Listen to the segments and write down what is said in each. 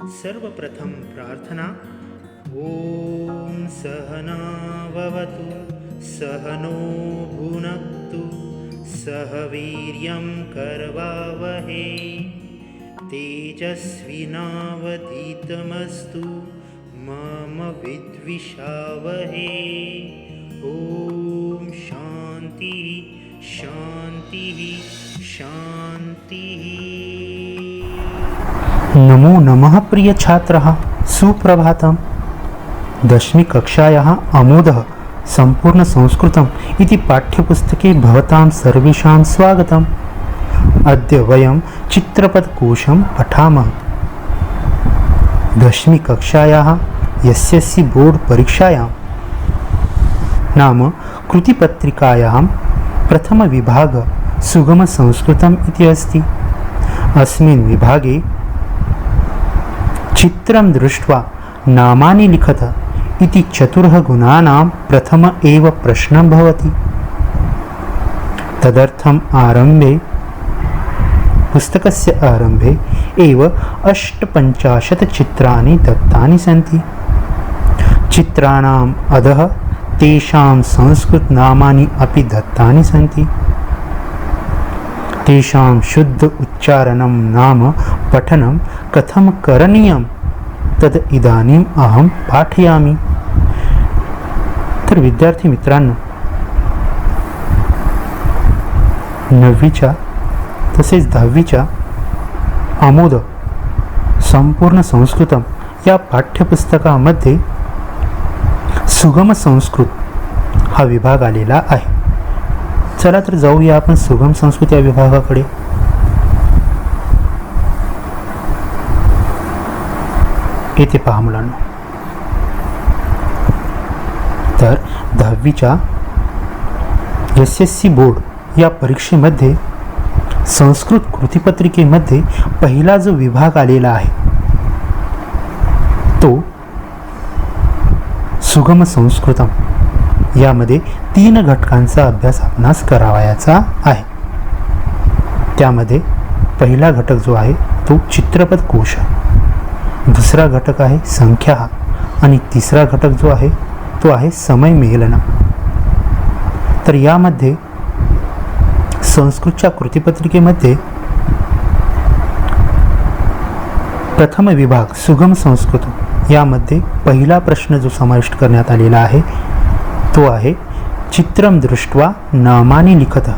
सर्वप्रथम प्रार्थना. ओम सहना भवतु सहनो भुनक्तु सह वीर्यं करवावहे तेजस्विनावधीतमस्तु मम विद्विषावहे. ओम शांति शांति शांति. नमो नमः प्रिय छात्रः, सुप्रभातम्. दशमी कक्षायाः अमोदः सम्पूर्ण संस्कृतम् इति पाठ्यपुस्तके भवतां सर्वेषां स्वागतम्. अद्य वयं चित्रपटकोशं पठामः. दशमी कक्षायाः एसएससी बोर्ड परीक्षायां नाम कृतिपत्रिकायां प्रथमविभाग सुगमसंस्कृतम् इति अस्ति. अस्मिन् विभागे चित्रं दृष्ट्वा नामानि लिखत इति चतुर्ः गुणानां प्रथम एव प्रश्नः भवति. तदर्थम् पुस्तकस्य आरम्भे एव 58 चित्राणि दत्तानि सन्ति. चित्राणाम् अधः तेषां संस्कृतनामानि अपि दत्तानि सन्ति. तेषां शुद्ध उच्चारणं नाम पठनं कथं करणीयं तद् इदानीम् अहं पाठयामि. तर विद्यार्थी मित्रांनो, 9वीच्या तसेच 10वीच्या अमोद संपूर्ण संस्कृतम या पाठ्यपुस्तकामध्ये सुगम संस्कृत हा विभाग आलेला आहे. चला तर जाऊया आपण सुगम संस्कृत या विभागाकडे. येथे पहा मुलांनो, तर 10वीच्या एसएससी बोर्ड या परीक्षेमध्ये संस्कृत कृतिपत्रिकेमध्ये पहिला जो विभाग आलेला आहे तो सुगम संस्कृतम. यामध्ये 3 घटकांचा अभ्यास आपणास करावयाचा आहे. त्यामध्ये पहिला घटक जो आहे तो चित्रपट कोश, दुसरा घटक आहे संख्या आणि तिसरा घटक जो आहे तो आहे समय मेलना. तर यामध्ये संस्कृतच्या कृतिपत्रिकेमध्ये प्रथम विभाग सुगम संस्कृत यामध्ये पहिला प्रश्न जो समाविष्ट करण्यात आलेला आहे तो आहे चित्रं दृष्ट्वा नामानि लिखत.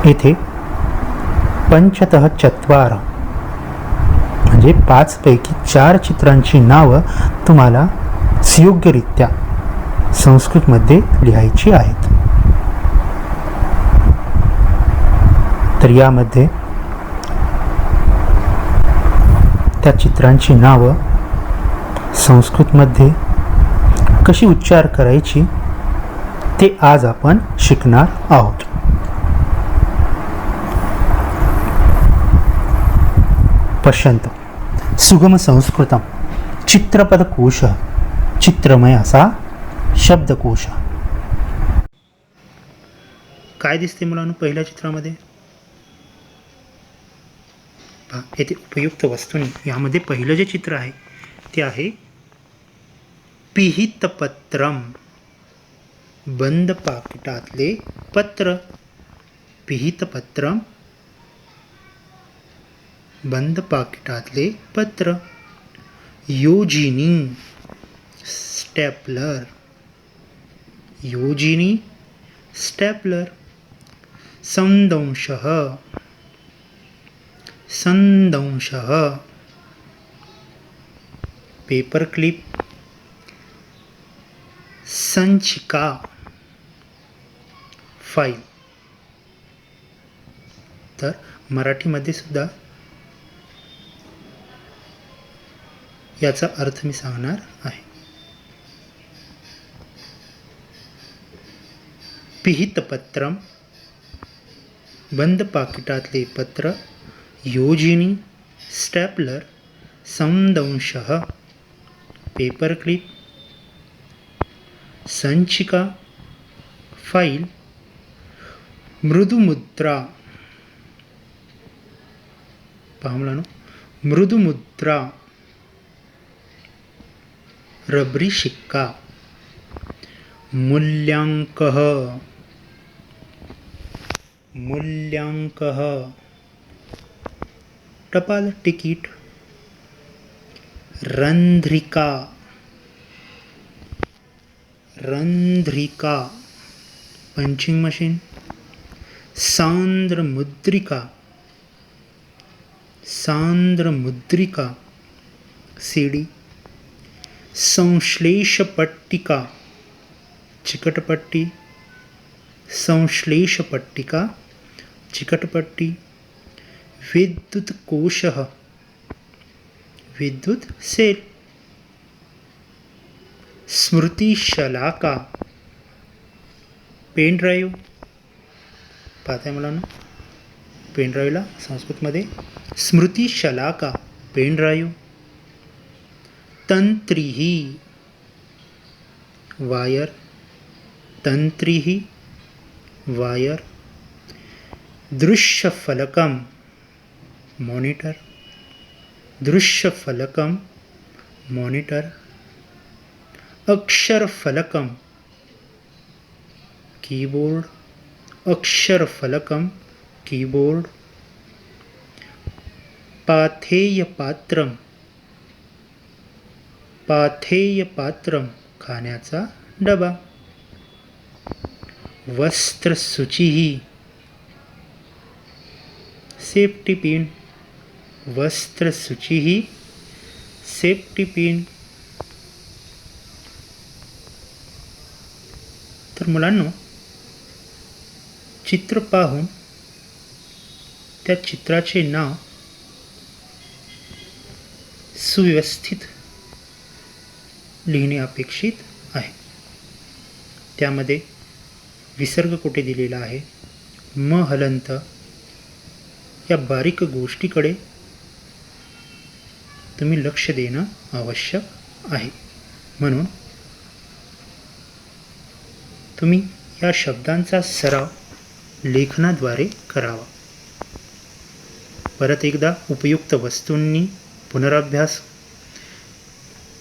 येथे 5 म्हणजे 5 पैकी 4 चित्रांची नावं तुम्हाला सुयोग्यरित्या संस्कृतमध्ये लिहायची आहेत. तर यामध्ये त्या चित्रांची नावं संस्कृतमध्ये कशी उच्चार करायची ते आज आपण शिकणार आहोत. पश्यन्तु, सुगम संस्कृतम चित्रपटकोश, चित्रमय असा शब्दकोश. काय दिसते मुलांनो पहिल्या चित्रामध्ये? येथे उपयुक्त वस्तूंनी यामध्ये पहिलं जे चित्र आहे ते आहे पिहितपत्रम, बंद पाकिटातले पत्र. पिहितपत्रम, बंद पाकिटातले पत्र. योजिनी, स्टेपलर. योजिनी, स्टेपलर. संदंशः, संदंशः. Paper clip. संचिका, फाईल. तर मराठीमध्ये सुद्धा याचा अर्थ मी सांगणार आहे. पिहितपत्रम, बंद पाकिटातले पत्र. योजिनी, स्टॅपलर. संदंशः, पेपर क्लिप. संचिका, फाईल. मृदुमुद्रा. पहा मुलांनो, मृदुमुद्रा, रबरी शिक्का, मूल्यांकः, मूल्यांकः, टपाल तिकीट, रंध्रिका, रंध्रिका, पंचिंग मशीन, सांद्र मुद्रिका, सांद्र मुद्रिका, सीडी, संश्लेष पट्टिका, चिकटपट्टी, संश्लेष पट्टिका, चिकटपट्टी, विद्युत कोशः, विद्युत सेल, स्मृतिशलाका, पेन ड्राईव्ह, पाहताय मुलांना पेन ड्राईव्हला संस्कृतमध्ये स्मृतिशलाका, पेन ड्राईव्ह, तंत्रीही, वायर, तंत्रीही, वायर, दृश्यफलकम, मॉनिटर, दृश्यफलकम, मॉनिटर, अक्षरफलकम, कीबोर्ड, अक्षरफलकम, कीबोर्ड, पाथेयपात्रम, पाथेयपात्रम, खाण्याचा डबा, वस्त्रसूचीही, सेफ्टी पिन, वस्त्रसूचीही, सेफ्टी पिन. तर मुलांनो, चित्र पाहून त्या चित्राचे नाव सुव्यवस्थित लिहिणे अपेक्षित आहे. त्यामध्ये विसर्ग कुठे दिलेला आहे, म हलंत, या बारीक गोष्टीकडे तुम्ही लक्ष देणं आवश्यक आहे. म्हणून तुम्ही या शब्दांचा सराव लेखनाद्वारे करावा. परत एकदा उपयुक्त वस्तूंनी पुनराभ्यास.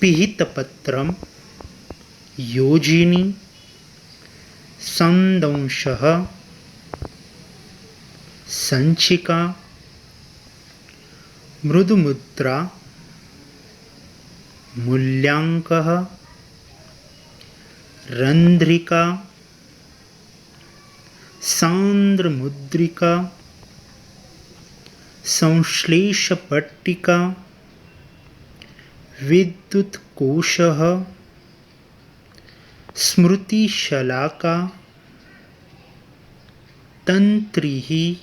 पिहितपत्रम, योजिनी, संदंशः, संचिका, मृदुमुद्रा, मूल्यांकः, रंध्रिका, सांद्रमुद्रिका, संश्लेषपट्टिका, विद्युत्कोशः, स्मृतिशलाका, तंत्रिः,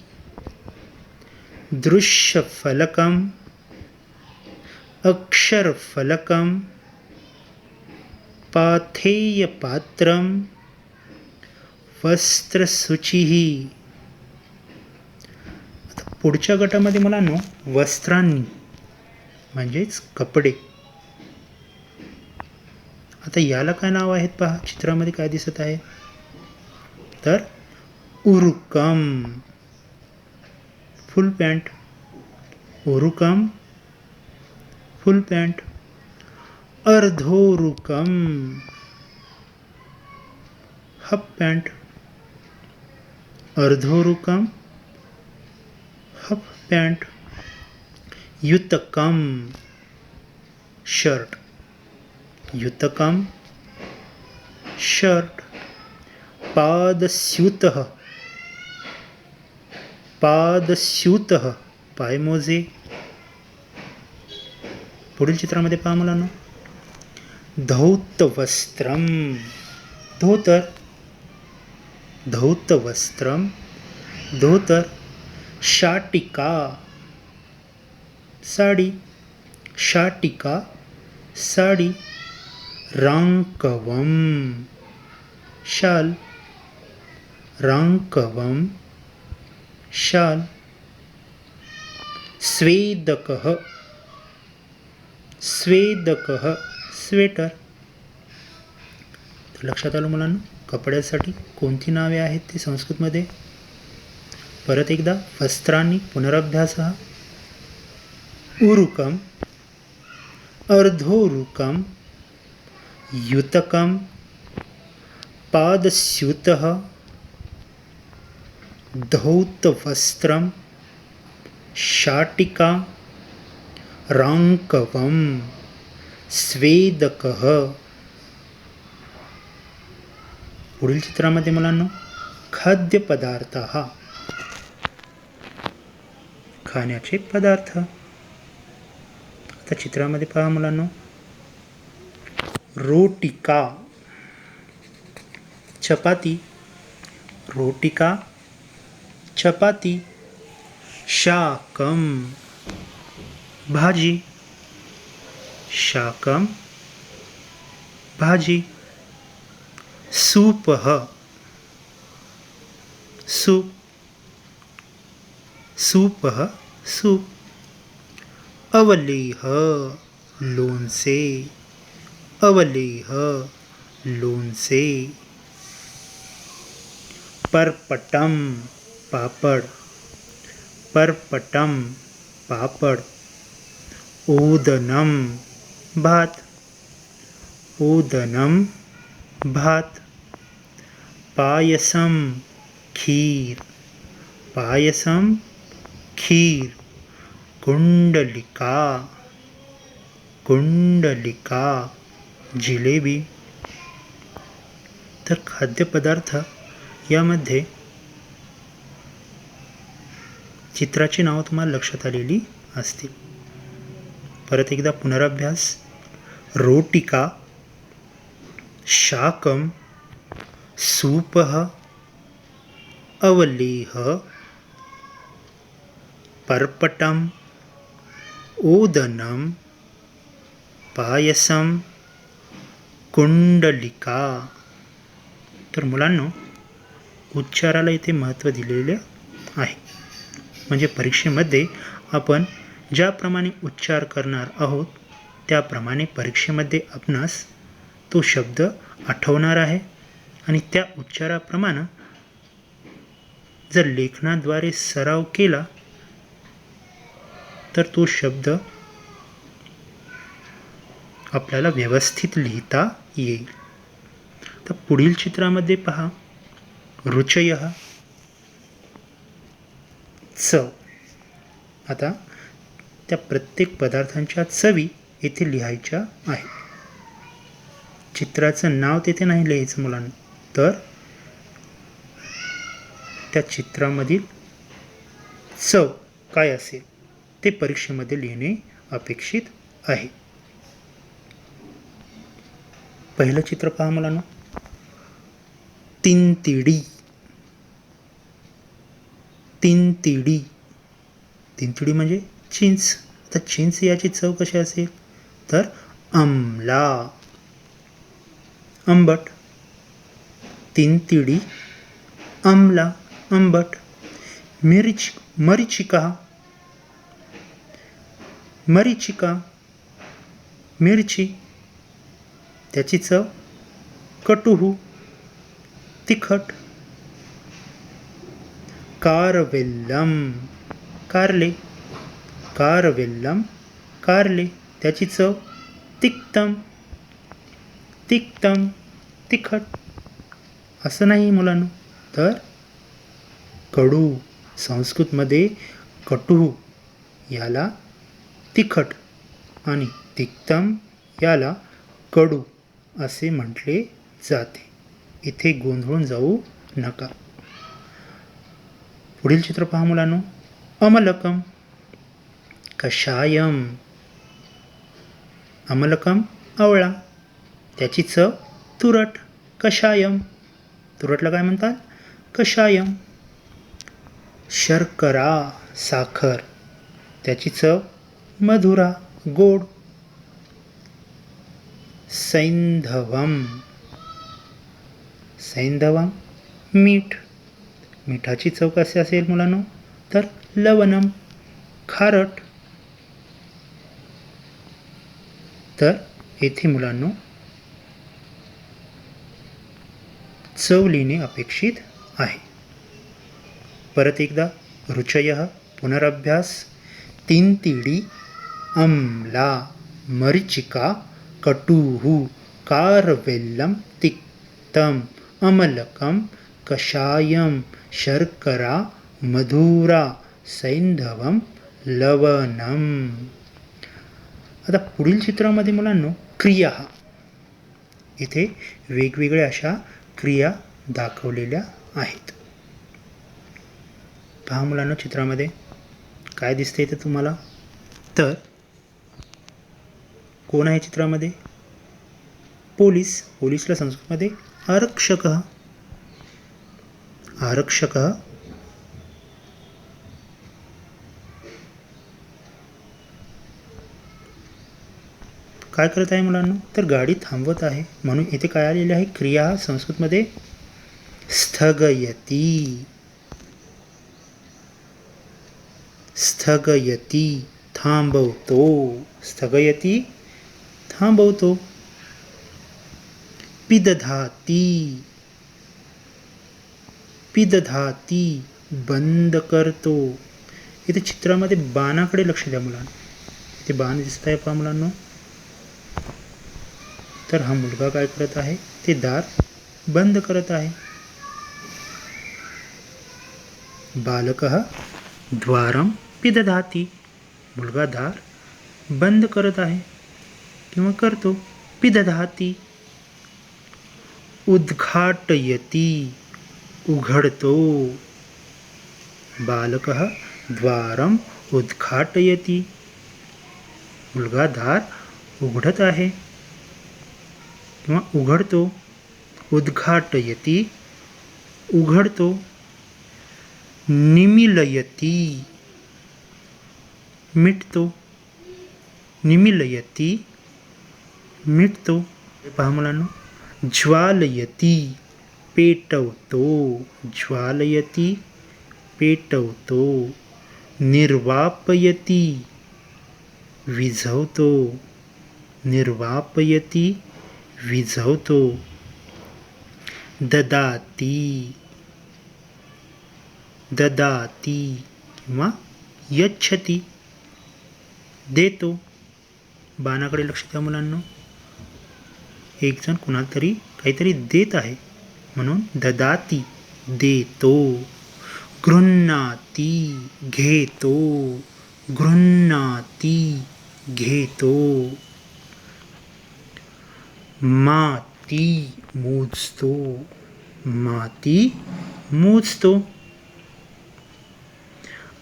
दृश्यफलकम, अक्षरफलकम, पाथेयपात्रम, वस्त्रसूचिः. आता पुढच्या गटामध्ये मुलांनो वस्त्रांनी म्हणजेच कपडे. आता याला काय नाव आहेत पहा, चित्रामध्ये काय दिसत आहे तर उरुकम, फुल पॅन्ट, उरुकम, फुल पॅन्ट. अर्धोरुकम, हाफ पॅन्ट, अर्धोरुकम, हाफ पॅन्ट. युतकम, शर्ट, युतकम, शर्ट. पादस्यूतः, पादस्यूतः, पायमोजे. पुढील चित्रामध्ये पहा मुलांना, धौतवस्त्रम, धोतर, धौतवस्त्रम, धोतर. शाटिका, साडी, शाटिका, साडी. रांकवम, शाल, रांकवम, शाल. स्वेदकः, स्वेदकः, स्वेटर. तर लक्षात आलं मुलांना कपड्यासाठी कोणती नावे आहेत ती संस्कृतमध्ये. परत एकदा वस्त्रांनी पुनराभ्यास. उरुकम, अर्धोरुकम, युतकम, पादस्यूतः, धौतवस्त्रम, शाटिका, रांकवम, स्वेदकः. पुढील चित्रामध्ये मुलांनो खाद्यपदार्थ, खाण्याचे पदार्थ. आता चित्रामध्ये पहा मुलांनो, रोटिका, चपाती, रोटिका, चपाती. शाकम, भाजी, शाकम, भाजी. सूपः, सूप, सूपः, सूप. अवलेह, लोणचे, अवलेह, लोणचे. परपटम, पापड, परपटम, पापड. ओदनम, भात, ओदनम, भात. पायसम, खीर, पायसम, खीर. कुंडलिका, कुंडलिका, जिलेबी. तर खाद्यपदार्थ यामध्ये चित्राची नावं तुम्हाला लक्षात आलेली असतील. परत एकदा पुनराभ्यास. रोटिका, शाकम, सूपः, अवलेह, पर्पटम, ओदनम, पायसम, कुंडलिका. तर मुलांनो उच्चाराला इथे महत्त्व दिलेले आहे. म्हणजे परीक्षेमध्ये आपण ज्याप्रमाणे उच्चार करणार आहोत त्याप्रमाणे परीक्षेमध्ये आपणास तो शब्द आठवणार आहे आणि त्या उच्चाराप्रमाणे जर लेखनाद्वारे सराव केला तर तो शब्द आपल्याला व्यवस्थित लिहिता येईल. तर पुढील चित्रामध्ये पहा, रुचयः, चव. आता त्या प्रत्येक पदार्थांच्या चवी येथे लिहायच्या आहेत. चित्राचं नाव तेथे नाही लिहायचं मुलांना, तर त्या चित्रामधील चव काय असेल ते परीक्षेमध्ये लिहिणे अपेक्षित आहे. पहिलं चित्र पहा मुलांना, तिनतिडी, तिनतिडी. तिनतिडी म्हणजे चिंच. आता चिंच याची चव कशी असेल तर आंबला, आंबट. तिनतिडी, आंबला, आंबट. मरीचिका, मरीचिका, मिरची. त्याची चव कटुहू, तिखट. कारवेल्लम, कारले, कारवेल्लम, कारले. त्याची चव तिक्तम, तिक्तम, तिखट. असं नाही मुलांना, तर कडू. संस्कृतमध्ये कटू याला तिखट आणि तिक्तम याला कडू असे म्हटले जाते. इथे गोंधळून जाऊ नका. पुढील चित्र पहा मुलांनो, अमलकम, कषायम. अमलकम, आवळा. त्याची चव तुरट, कषायम. तुरटला काय म्हणतात? कषायम. शर्करा, साखर. त्याची चव मधुरा, गोड. सैंधवम, सैंधवम, मीठ. मिठाची चव कशी असेल मुलांनो तर लवणम, खारट. तर येथे मुलांनो चव लिहिणे अपेक्षित आहे. परत एकदा रुचयः, पुनराभ्यास. तिनतिडी, अम्ला मरीचिका कटुः कारवेल्लं तिक्तम् अमलकं कषायं शर्करा मधुरा सैंधवं लवणम. आता पुढील चित्रामध्ये मुलांनो क्रिया इथे वेगवेगळ्या अशा क्रिया दाखवलेल्या आहेत. पहा मुलांनो चित्रामध्ये काय दिसते इथे तुम्हाला. तर कोण आहे चित्रामध्ये? पोलीस. पोलीसला संस्कृतमध्ये आरक्षक. आरक्षक काय करत आहे मुलांनो? तर गाडी थांबवत आहे. म्हणून इथे काय आलेले आहे? क्रिया संस्कृतमध्ये स्थगयती. स्थगयती थांबवतो. स्थगयती थांबवतो. पिदधाती. पिदधाती बंद करतो. इथे चित्रामध्ये बाणाकडे लक्ष द्या मुलांनो. इथे बाण दिसत आहे पहा मुलांनो. तर हा मुलगा काय करत आहे? ते दार बंद करत आहे. बालकः द्वारं पिदधाति. मुलगा दार बंद करत आहे किंवा करतो. पिदधाति. उद्घाटयति उघडतो. बालकः द्वारं उद्घाटयति. मुलगा दार उघडत आहे किंवा उघडतो. उद्घाटयति उघडतो. निमीलयति मिटतो. निमीलयति मिटतो. पहा मुलांनो. ज्वालयति पेटवतो. ज्वालयति पेटवतो. निर्वापयति विझवतो. निर्वापयति विझवतो. ददाती. ददाती किंवा यच्छति देतो. बाणाकडे लक्ष द्या मुलांनो. एक जण कुणाला तरी काहीतरी देत आहे म्हणून ददाती देतो. गृह्णाती घेतो. गृह्णाती घेतो. माती मोजतो. माती मोजतो.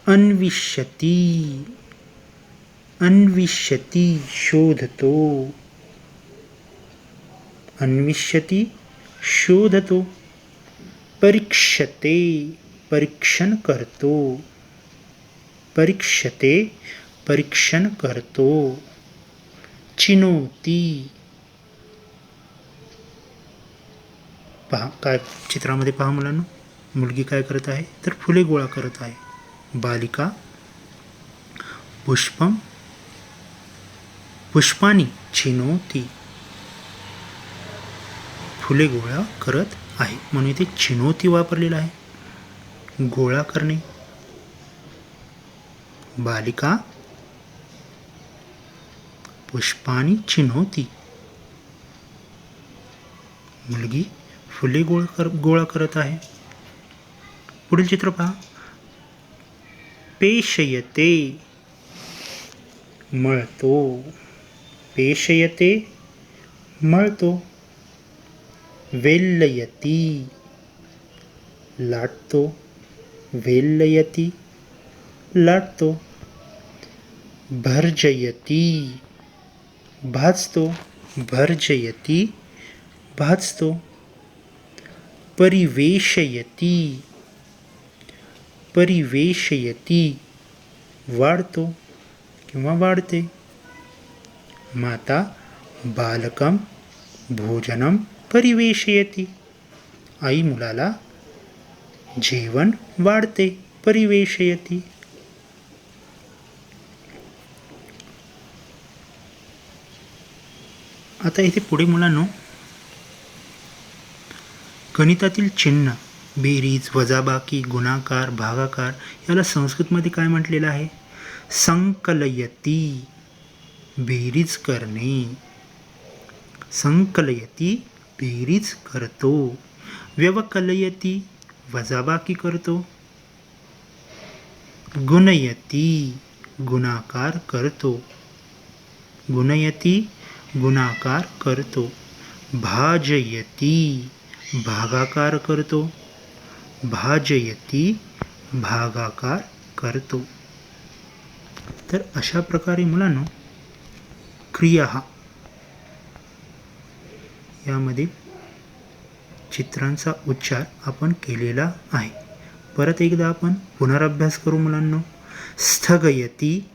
अन्विष्यति. अन्विष्यति शोधतो. अन्विष्यति शोधतो. परीक्षते परीक्षण करतो. परीक्षते परीक्षण करतो. चिनोती. पहा काय चित्रामध्ये पहा मुलांनो. मुलगी काय करत आहे? तर फुले गोळा करत आहे. बालिका पुष्पम पुष्पानी चिनोती. फुले गोळा करत आहे म्हणून इथे चिनोती वापरलेला आहे. गोळा करणे. बालिका पुष्पानी चिनोती. मुलगी फुले गोळा करत आहे. पुढील चित्र पहा. पेशयते मळतो. पेशयते मळतो. वेल्लयति लाटतो. वेल्लयति लाटतो. भर्जयति भाजतो. भर्जयति भाजतो. परिवेशयति परिवेशयति वाढतो किंवा वाढते. माता बालकं भोजनं परिवेशयति. आई मुलाला जेवण वाढते. परिवेशयति. आता इथे पुढे मुलांनो गणितातील चिन्ह बेरीज वजाबाकी गुणाकार भागाकार याला संस्कृतमध्ये काय म्हटलेलं आहे? संकलयती. बेरीज करणे. संकलयती बेरीज करतो. व्यवकलयती वजाबाकी करतो. गुणयती गुणाकार करतो. गुणयती गुणाकार करतो. भाजयती भागाकार करतो. भाजयती भागाकार करतो. तर अशा प्रकारे मुलांनो क्रिया यामध्ये चित्रांचा उच्चार आपण केलेला आहे. परत एकदा आपण पुनराभ्यास करू मुलांनो. स्थगयती,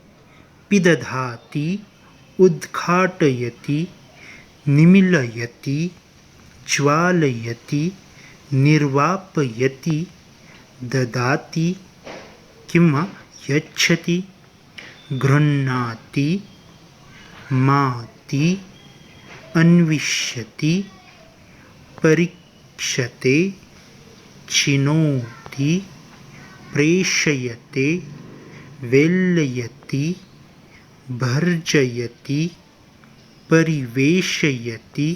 पिदधाती, उद्घाटयती, निमीलयती, ज्वालयती, निर्वापयती, ददाती किंवा यच्छति, गृह्णाति, माति, अन्विष्यति, परीक्षते, चिनोति, प्रेषयते, वेल्लयति, भर्जयति, परिवेशयति,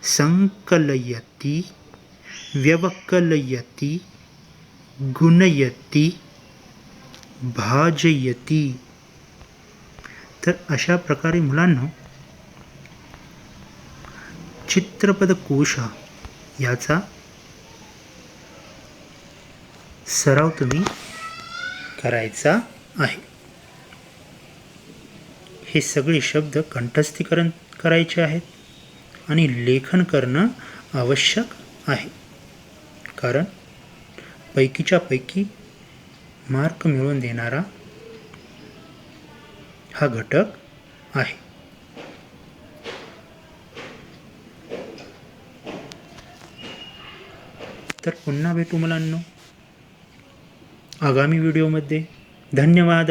संकलयति, व्यवकलयति, गुणयति, भाजयति. तर अशा प्रकारे मुलांनो चित्रपदकोश याचा सराव तुम्ही करायचा आहे. हे सगळे शब्द कंठस्थीकरण करायचे आहेत आणि लेखन करणं आवश्यक आहे. कारण पैकीच्या पैकी मार्क मिळवून देणारा हा घटक आहे. तर पुन्हा भेटू मुलांनो आगामी व्हिडिओमध्ये. धन्यवाद.